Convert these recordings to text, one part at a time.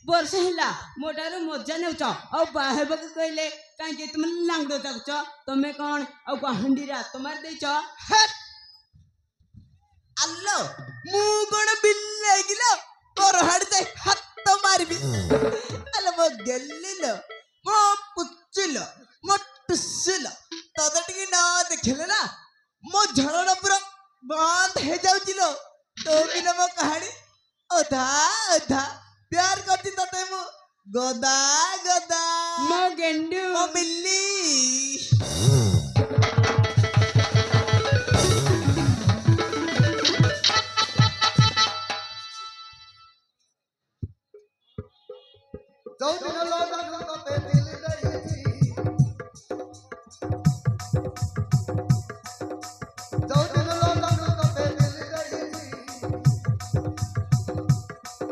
ବର୍ଷ ହେଲା ମୋ ଠାରୁ ମଜା ନେଉଛ ଆଉ ବାହା ହେବାକୁ କହିଲେ କାହିଁକି ତୁମେ ଲାଙ୍ଗୁଡ଼ ଯାଉଛ? ତମେ କ'ଣ ଆଉ ହାଣ୍ଡିରେ ହାତ ମାରି ଦେଇଛ? ଆଲୋ ମୁଁ କ'ଣ ବିଲେଇକିଲୋ ତୋର ହାଡି ଯାଇ ହାତ ମାରିବି? ଆଲୋ ମୋ ଗେଲିଲୋ ମୋ ପୁଚିଲୋ ମୋ ଟୁସିଲୋ ତତେ ଟିକେ ନ ଦେଖିଲେ ନା ମୋ ଝରଣା ପୁରା ବନ୍ଦ ହେଇଯାଉଛି ଲୋ। ତୋ ବିଲ ମୋ କାହାଣୀ ଅଧା ଅଧା ପ୍ୟାର କରିଛି ତତେ ମୁଁ ଗଦା ଗଦା ମୋ ଗେଣ୍ଡୁ ମୋ ବିଲ୍ଲି। ଯୋଉଦିନ ଲଗାକୁ ତତେ ଦିଲ ଦେଇଛି, ଯୋଉଦିନ ଲଗାକୁ ତତେ ଦିଲ ଦେଇଛି,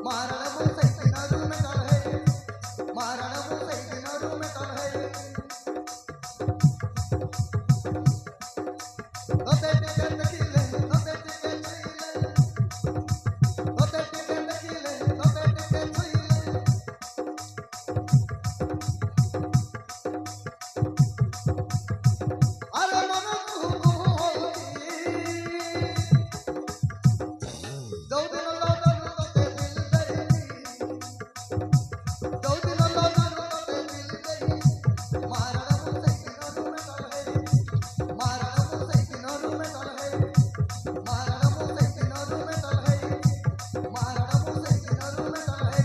ମାରଣ ମୁଁ ସେଇଦିନରୁ ମେଟଲ ହେ, ମାରଣ ମୁଁ ସେଇଦିନରୁ ମେଟଲ ହେ। ତତେ ଟିକେ ଦେଖିଲେ, ତତେ ଟିକେ ଛୁଇଁଲେ, ତତେ ଟିକେ ଦେଖିଲେ, ତତେ ଟିକେ ଛୁଇଁଲେ, ଆରେ ମନ କୁହୁ କୁହୁ ହଉଛି। ଯୋଉଦିନ ଲଗାକୁ ତତେ ଦିଲ ଦେଇଛି, ଯୋଉଦିନ ଲଗାକୁ ତତେ ଦିଲ ଦେଇଛି, ମାରଣ ମୁଁ ସେଇଦିନରୁ ମେଟଲ ହେ, ମାରଣ ମୁଁ ସେଇଦିନରୁ ମେଟଲ ହେ, ମାରଣ ମୁଁ ସେଇଦିନରୁ ମେଟଲ ହେ, ମାରଣ ମୁଁ ସେଇଦିନରୁ ମେଟଲ ହେ।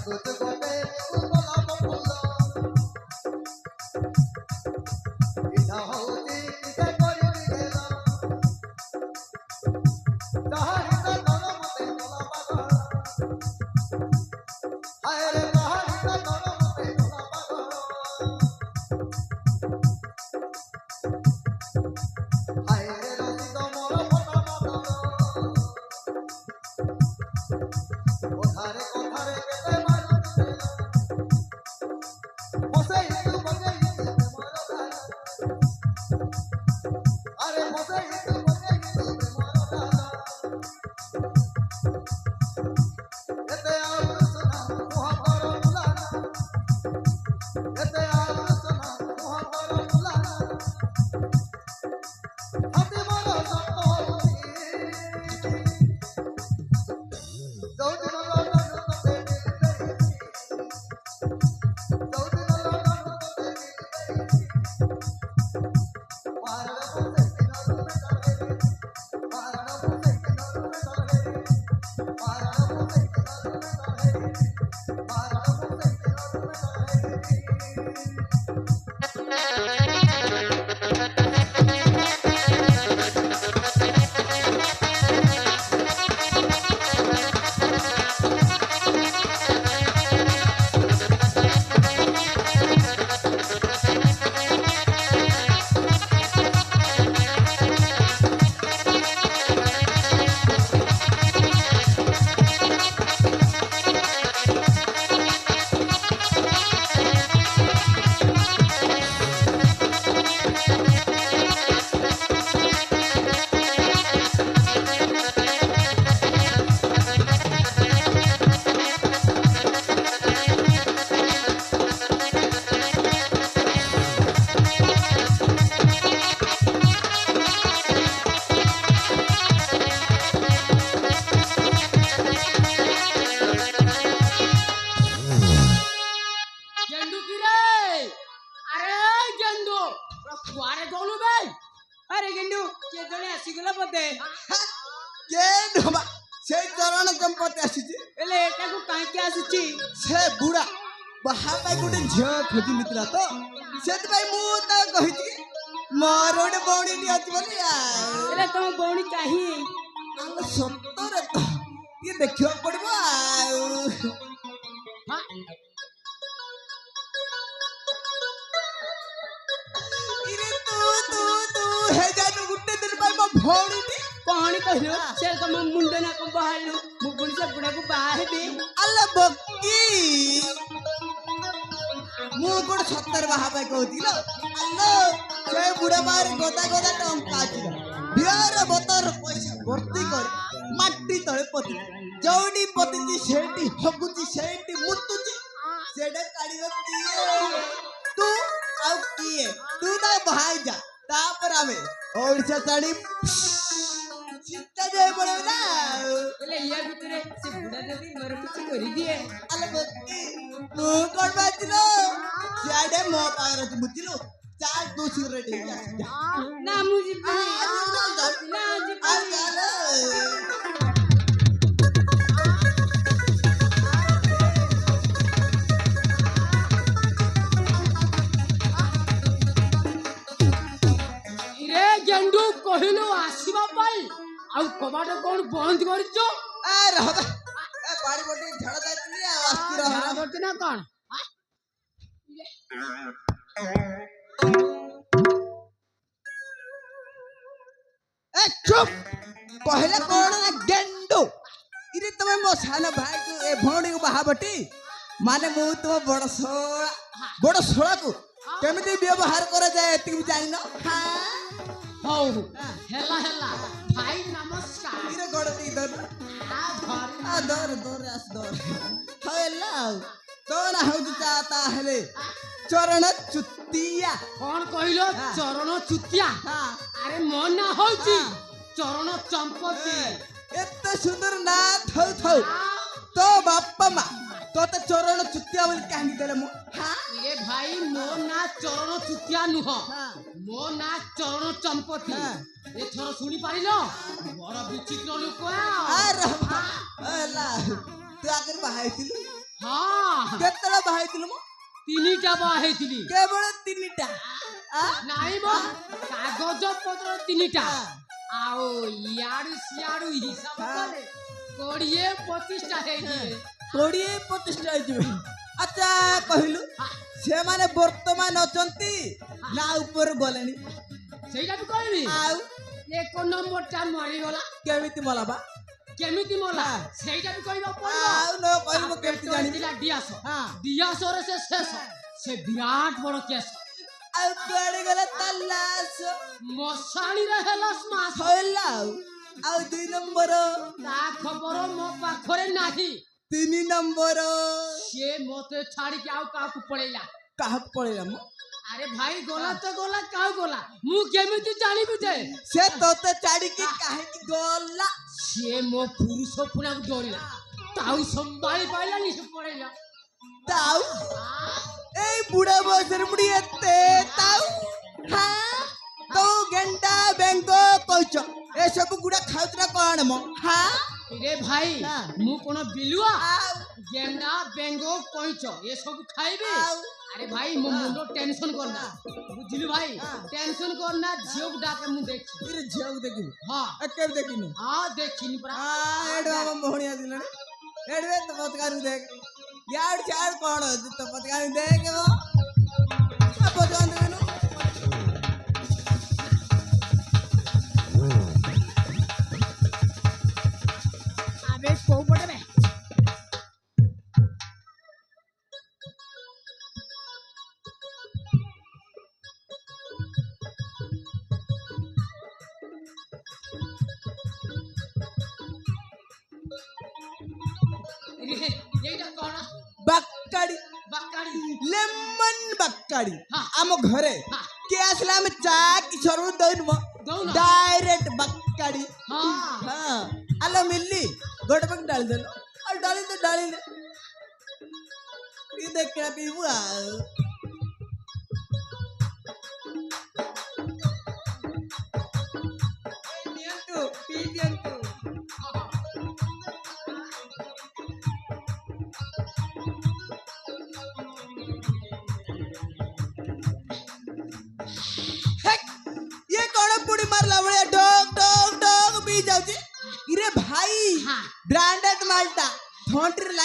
ଲାଗୁଛି ଗୋଟେ ଗୋଲାପ ଫୁଲ, ଇଚ୍ଛା ହଉଛି ଟିକେ କରିବି ଗେଲ, କାହାରି ତ ତୋର ମତେ କଲା ପାଗଳ, ହାୟରେ କାହାରି ତ ତୋର ମତେ କଲା ପାଗଳ, ହାୟରେ ରସିଦ ମୋର ଫଟା ବଦଳ, କଥାରେ କଥାରେ କେତେ ମାରୁଛି ତେଲ, ବସେଇଛୁ ବସେଇଛୁ ପ୍ରେମର ଗାଲ, ଆରେ ବସେଇଛୁ ବସେଇଛୁ ପ୍ରେମର ଗାଲ, ଏତେ ଆଲୋଚନା ମୁହଁ କର ବୁଲାନା, ଏତେ ଆଲୋଚନା ମୁହଁ କର ବୁଲାନା, ହାତୀ ମୋର ଶବ୍ଦ ହଉଛି। ଯୋଉଦିନ ଲଗାକୁ ତତେ ଦିଲ ଦେଇଛି, ଯୋଉଦିନ ଲଗାକୁ ତତେ ଦିଲ ଦେଇଛି, ମାରଣ ମୁଁ ସେଇଦିନରୁ ମେଟଲ ହେ, ମାରଣ ମୁଁ ସେଇଦିନରୁ ମେଟଲ ହେ, ମାରଣ ମୁଁ ସେଇଦିନରୁ ମେଟଲ ହେ, ମାରଣ ମୁଁ ସେଇଦିନରୁ ମେଟଲ ହେ। କୁଆଡେ ଗଲୁ ବେ? ଆରେ ଗେଣ୍ଡୁ କିଏ ଜଣେ ଆସିଗଲା ବୋଧେ। କେ ଢବା ସେଇ ଚରଣ ଚମ୍ପତି ଆସିଛି। ହେଲେ ଏଟାକୁ କାହିଁକି ଆସିଛି? ସେ ବୁଢା ବାହା ପାଇଁ ଗୋଟେ ଝିଅ ଖୋଜି ନିଥିଲା ତ ସେଥିପାଇଁ ମୁଁ ତାକୁ କହିଛି ମୋର ଗୋଟେ ଭଉଣୀଟି ଅଛି ବୋଲି ଆଉ। ହେଲେ ତମ ଭଉଣୀ କାହିଁ? ଆଉ ସତରେ ତ ଟିକେ ଦେଖିବାକୁ ପଡିବ ଆଉ। ଇରେ ତୁ ହେ ଜାନୁ ଗୋଟେ ଦିନ ପାଇଁ ମୋ ଭଉଣୀଟି। କଣ କହିଲୁ? ସେ ତମ ମୁଣ୍ଡ ନାକ ବାହାରିଲୁ। ମୁଁ ପୁଣି ସେ ବୁଢାକୁ ବାହା ହେବି। ଆଲୋ ବକି ମୁଁ ଗୋଟେ ସତରେ ବାହା ପାଇଁ କହୁଛି ଲୋ। ଆଲୋ ସେ ବୁଢା ପାଖରେ ଗଦା ଗଦା ଟଙ୍କା ଅଛି ଲୋ। ବିହାର ବୋତର ପଇସା ଭର୍ତ୍ତି କରି ମାଟି ତଳେ ପୋତି ଯୋଉଠି ପୋତିଛି ସେଇଠି ହଗୁଛି ସେଇଠି ମୁତୁଛି ସେଇଟା କାଢିବ କିଏ? ତୁ ଆଉ କିଏ? ତୁ ତା ବାହାଇ ଯା ତାପରେ ଆମେ ଓଡ଼ିଶା ଛାଡି ଚିନ୍ତା ଯାଇ ପଡିବ ନା। ହେଲେ ୟା ଭିତରେ ସେ ବୁଢା ଯଦି ମୋର କିଛି କରିଦିଏ? ଆଲୋ ବକି ମୁଁ କଣ ବାଜିଲ ସିଆଡେ ମୋ ପାଖରେ ଅଛି ବୁଝିଲୁ। ଚାଲ ତୁ ସିଗରେଟ ହେଇକି ଆସି ଯା। ନା ମୁଁ ଯିବିନି। ନା ଆଉ ଯିବିନି। ଚାଲ। ଇରେ ଗେଣ୍ଡୁ କହିଲୁ ଆସିବା ପାଇଁ ଆଉ କବାଟ କଣ ବନ୍ଦ କରିଛ? ଏ ରହ ବେ। ଏ ବାଡି ବଟି ଝାଡା ଯାଇଥିଲି ଆଉ ଆସ୍ତି ରହ। ଝାଡା କରୁଛୁ ନା କଣ? ଏ ଚୁପ କହିଲେ କଣ ନା ଗେଣ୍ଡୁ। ଇରେ ତମେ ମୋ ସାନ ଭାଇକୁ ଏ ଭଉଣୀକୁ ବାହାବଟି ମାନେ ମୁଁ ତୁମ ବଡ ଶୋଳାକୁ କେମିତି ବ୍ୟବହାର କରାଯାଏ ଏତିକି ବି ଜାଣିନ? ହଉ ହେଲା ହେଲା ଭାଇ ନମସ୍କାର। ଇରେ ଗୋଡ ଟିକେ ଧର। ଧର ଧର ଆସ ଧର। ହଉ ହେଲା ଆଉ ତୋ ନା ହଉଛି ତାହେଲେ ଚରଣ ଚୁତିଆ। କଣ କହିଲ? ଚରଣ ଚୁତିଆ? ଆରେ ମୋ ନା ହଉଛି ଚରଣ ଚମ୍ପତି। ଏତେ ସୁନ୍ଦର ନା ଥାଉ ଥାଉ ତୋ ବାପା ମା ତୋତେ ଚରଣ ଚୁତିଆ ବୋଲି କାହିଁକି ଦେଲେ ମୁଁ? ଇରେ ଭାଇ ମୋ ନା ଚରଣ ଚୁତିଆ ନୁହଁ, ମୋ ନା ଚରଣ ଚମ୍ପତି। ଏଥର ଶୁଣି ପାରିଲ? ବଡ ବିଚିତ୍ର ଲୋକ। ହେଲା ତୁ ଆଗରେ ବାହା ହେଇଥିଲୁ? ହଁ କେତେବେଳେ ବାହା ହେଇଥିଲୁ ମୁଁ? 3ଟା ବାହା ହେଇଥିଲି। କେବଳ 3ଟା? ନାଇଁ ମ କାଗଜ ପତ୍ର 3ଟା ଆଉ ଇଆଡୁ ସିଆଡୁ ହିସାବ କଲେ 20-25ଟା ହେଇଯିବେ। 20-25ଟା ହେଇଯିବେ। ଆଚ୍ଛା କହିଲୁ ସେମାନେ ବର୍ତ୍ତମାନ ଅଛନ୍ତି ନା ଉପରେ ଗଲେଣି? ସେଇଟା ବି କହିବି। ଆଉ 1 ନମ୍ବରଟା ମରିଗଲା। କେମିତି ମଲା ବା? କେମିତି ମଲା ସେଇଟା ବି କହିବାକୁ ପଡିବ। ଆଉ ନ କହିଲି ମୁଁ କେମିତି ଜାଣିବି? ଡିଆସ ଡିଆସରେ ସେ ଶେଷ, ସେ ବିରାଟ ବଡ କେସ। ଆଉ କୁଆଡେ ଗଲା ତା ଲାଶ? ମଶାଣିରେ ହେଲା ସ୍ମାସ। ହେଲା ଆଉ 2 ନମ୍ବର? ତା ଖବର ମୋ ପାଖରେ ନାହିଁ। 3 ନମ୍ବର? ସିଏ ମତେ ଛାଡିକି ଆଉ କାହାକୁ ପଳେଇଲା। କାହାକୁ ପଳେଇଲା ମୁଁ? ଆରେ ଭାଇ ଗଲା ତ ଗଲା, କାହାକୁ ଗଲା ମୁଁ କେମିତି ଜାଣିବି ଯେ? ସେ ତୋତେ ଛାଡିକି କାହିଁକି ଗଲା? ସିଏ ମୋ ପୁରୁଷ ପୁଣାକୁ ଡରିଲା, ତାଉ ସମ୍ଭାଳି ପାଇଲାନି, ସେ ପଳେଇଲା। ତାଉ? ଏଇ ବୁଢା ବୟସରେ ବୁଢୀ ଏତେ ତାଉ? ତୁ ଗେଣ୍ଡା ବେଙ୍ଗ କହୁଛ ଏସବୁ ଗୁଡା ଖାଉଥିଲା କଣ ମ? ରେ ଭାଇ ମୁଁ କଣ ବିଲୁଆ? ଗେଣ୍ଡା ବେଙ୍ଗ କଇଁଛ ଏସବୁ ଖାଇବି? ଆରେ ଭାଇ ମୋ ମୁଣ୍ଡ ଟେନସନ କରନା, ବୁଝିଲୁ ଭାଇ? ଟେନସନ କରନା, ଝିଅକୁ ଡାକେ ମୁଁ ଦେଖିବି। ଝିଅକୁ ଦେଖିବୁ? ହଁ କେବେ ଦେଖିନୁ? ହଁ ଦେଖିନି ପରା। ଏଠୁ ଆମ ଭଉଣୀ ଆସିଲାଣି। ଏଠୁ ତ ପତକାରୁ ଦେଖ ୟାଡୁ ସିଆଡୁ କଣ ଅଛି ତ ପତକାରୁ ଦେଖ ପତକାରୁ ଦେଖୁନୁ। ଆବେ କୋଉ ପଟେ ବେ? এইটা কଣ? ବାକାଡି ବାକାଡି ଲେମନ ବାକାଡି ହଁ। ଆମ ଘରେ କିଏ ଆସିଲା ଆମେ ଚା କି ସରୁ ଦଉନୁ ଦଉନ? ଡାଇରେକ୍ଟ ବାକାଡି। ହଁ ହଁ ଆଲୋ ମିଲି ଗୋଟେ ପାଖ ଡାଳି ଦେଲୁ ଆଉ ଡାଳିଲେ ଟିକେ ଦେଖିବା ପିଇବୁ ଆଉ।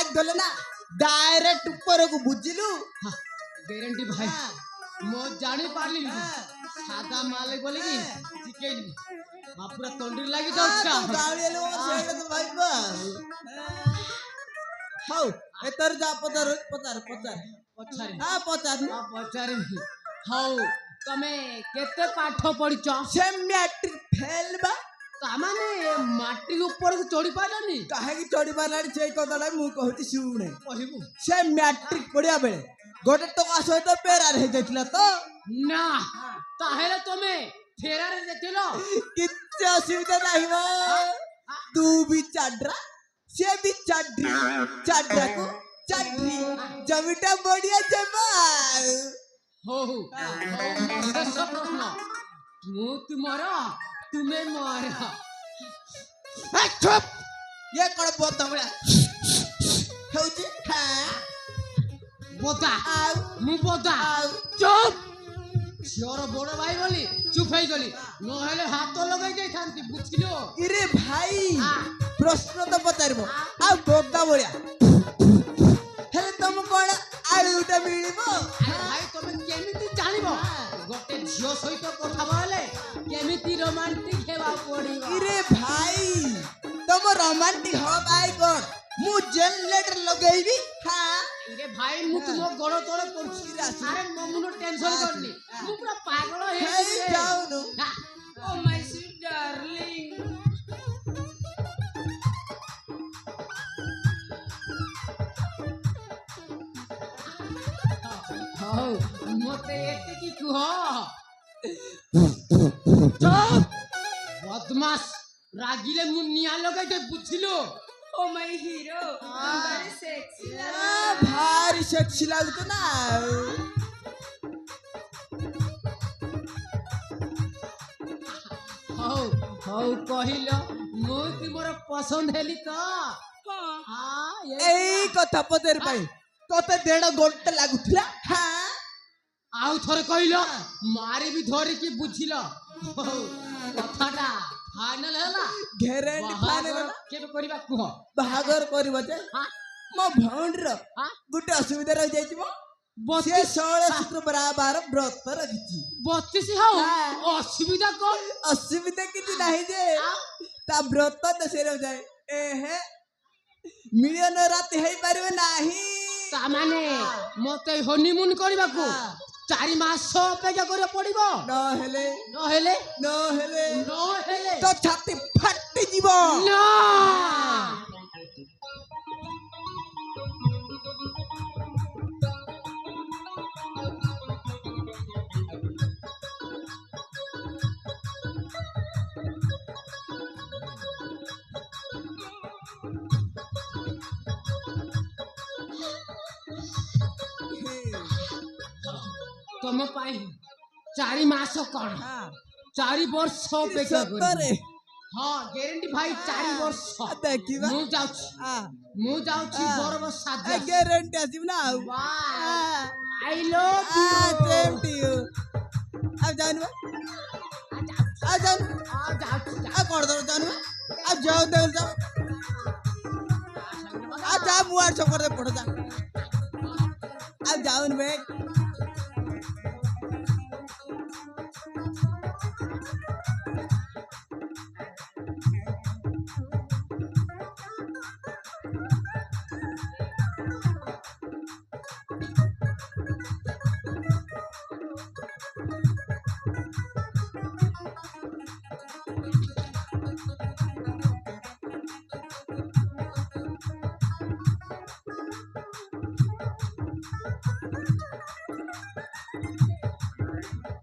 ବ୍ରେକ୍ ଧଲେ ନା ଡାଇରେକ୍ଟ ଉପରକୁ ବୁଝିଲୁ ଗ୍ୟାରେଣ୍ଟି ଭାଇ ମୁଁ ଜାଣି ପାରିଲି ସାଦା ମାଲ ବୋଲି କି ଶିଖେଇଲି ପୁରା ତଣ୍ଡିରେ ଲାଗି ଯାଉଛି ହଉ ଏଥର ଯା ପଚାର ପଚାର ପଚାର ପଚାରି ପଚାର ପଚାରିବି ହଉ ତମେ କେତେ ପାଠ ପଢିଛ ସେ ମ୍ୟାଟ୍ରିକ ଫେଲ ବା ତାମାନେ ମାଟି ଉପରକୁ ଚଢି ପାରିଲନି କାହିଁକି ଚଢି ପାରିଲାଣି ସେଇ କଥାଟା ମୁଁ କହୁଛି ଶୁଣେ କହିବୁ ସେ ମ୍ୟାଟ୍ରିକ ପଢିବା ବେଳେ ଗୋଟେ ଟଙ୍କା ସହିତ ପେରାର ହେଇଯାଇଥିଲା ତ ନା ତାହେଲେ ତମେ ଫେରାରେ ଦେଖିଲ କିଛି ଅସୁବିଧା ନାହିଁ ବା ତୁ ବି ଚାଡ୍ରା ସେ ବି ଚାଡ୍ରି ଚାଡ୍ରାକୁ ଚାଡ୍ରି ଜମିଟା ବଢିଆ ଜମା ହଉ ଶେଷ ପ୍ରଶ୍ନ ମୁଁ ତୁମର ତୁମେ ମୋର ଚୁପ ଇଏ କଣ ବୋଧ ଭଳିଆ ହେଉଛି ବୋଦା ଆଉ ମୁଁ ବୋଦା ଆଉ ଚୁପ ଝିଅର ବଡ ଭାଇ ବୋଲି ଚୁପ ହେଇଗଲି ନହେଲେ ହାତ ଲଗାଇ ଦେଇଥାନ୍ତି ବୁଝିଲ ଇରେ ଭାଇ ପ୍ରଶ୍ନ ତ ପଚାରିବ ଆଉ ବୋଦା ଭଳିଆ ହେଲେ ତମ କଣ ଆଳୁଟା ମିଳିବ ଭାଇ ତମେ କେମିତି ଜାଣିବ ଗୋଟେ ଝିଅ ସହିତ କଥା ହେଲେ କେମିତି ରୋମାଣ୍ଟିକ ହେବାକୁ ପଡିବ ଇରେ ଭାଇ ତମ ରୋମାଣ୍ଟିକ ହବ ଭାଇ କଣ ମୁଁ ଜେଲ ଲେଟର ଲଗେଇବି ଇରେ ଭାଇ ମୁଁ ତୁମ ଗୋଡ ତଳେ ପଡୁଛି ଆରେ ମୁଁ ଟେନସନ କରନି ମୁଁ ପୁରା ପାଗଳ ହେଇ ଯାଉନୁ Oh my sweet darling. ହଉ ମତେ ଏତିକି କୁହ ବଦମାସ ରାଗିଲେ ମୁଁ ନିଆଁ ଲଗାଇଟେ ବୁଝିଲୁ Oh my hero. I'm very sexy. ଭାରି ସେକ୍ସି ଲାଗୁଛି ନା ହଉ ହଉ କହିଲ ମୁଁ ତୁମର ପସନ୍ଦ ହେଲି ତ ଏଇ କଥା ପଚାରି ପାଇଁ ତତେ 1.5 ଘଣ୍ଟା ଲାଗୁଥିଲା ଆଉ ଥରେ କହିଲ ମାରିବି ଧରିକି ବୁଝିଲ ହଉ କଥାଟା ଫାଇନାଲ ହେଲା ଗ୍ୟାରେଣ୍ଟି ଫାଇନାଲ କେବେ କରିବା କୁହ ବାହାଘର କରିବ ଯେ ମୋ ଭଉଣୀର ଗୋଟେ ଅସୁବିଧା ରହିଯାଇଛି ମୋ ସେ 16 ଶୁକ୍ରବାର ବ୍ରତ ରଖିଛି 32 ହଉ ଅସୁବିଧା କଣ ଅସୁବିଧା କିଛି ନାହିଁ ଯେ ତା ବ୍ରତ ଦେଶରେ ଯାଏ ମିଳିୟନ ରାତି ହେଇପାରିବ ନାହିଁ ତାମାନେ ମତେ ହନିମୁନ କରିବାକୁ 4 ମାସ ଅପେକ୍ଷା କରିବାକୁ ପଡିବ ନହେଲେ ନହେଲେ ନହେଲେ ନହେଲେ ତ ଛାତି ଫାଟିଯିବ ନା ତମ ପାଇଁ 4 ମାସ କଣ 4 ବର୍ଷ ଅପେକ୍ଷା ସତରେ ହଁ ଗ୍ୟାରେଣ୍ଟି ଭାଇ 4 ବର୍ଷ ଦେଖିବା ମୁଁ ଯାଉଛି ବରବ ସାଜ ଗ୍ୟାରେଣ୍ଟି ଆସିବ ନା ଆଉ I love same to you ଆଉ ଜାଣିବ ଆଉ ଜାଣିବ ଆଉ କଣ ଦର ଜାଣିବ ଆଉ ଯାଉ ଯାଉ ଆଉ ଯା ମୁଁ 800 করে পড়ে যা ଆଉ ଯାଉନି ବେ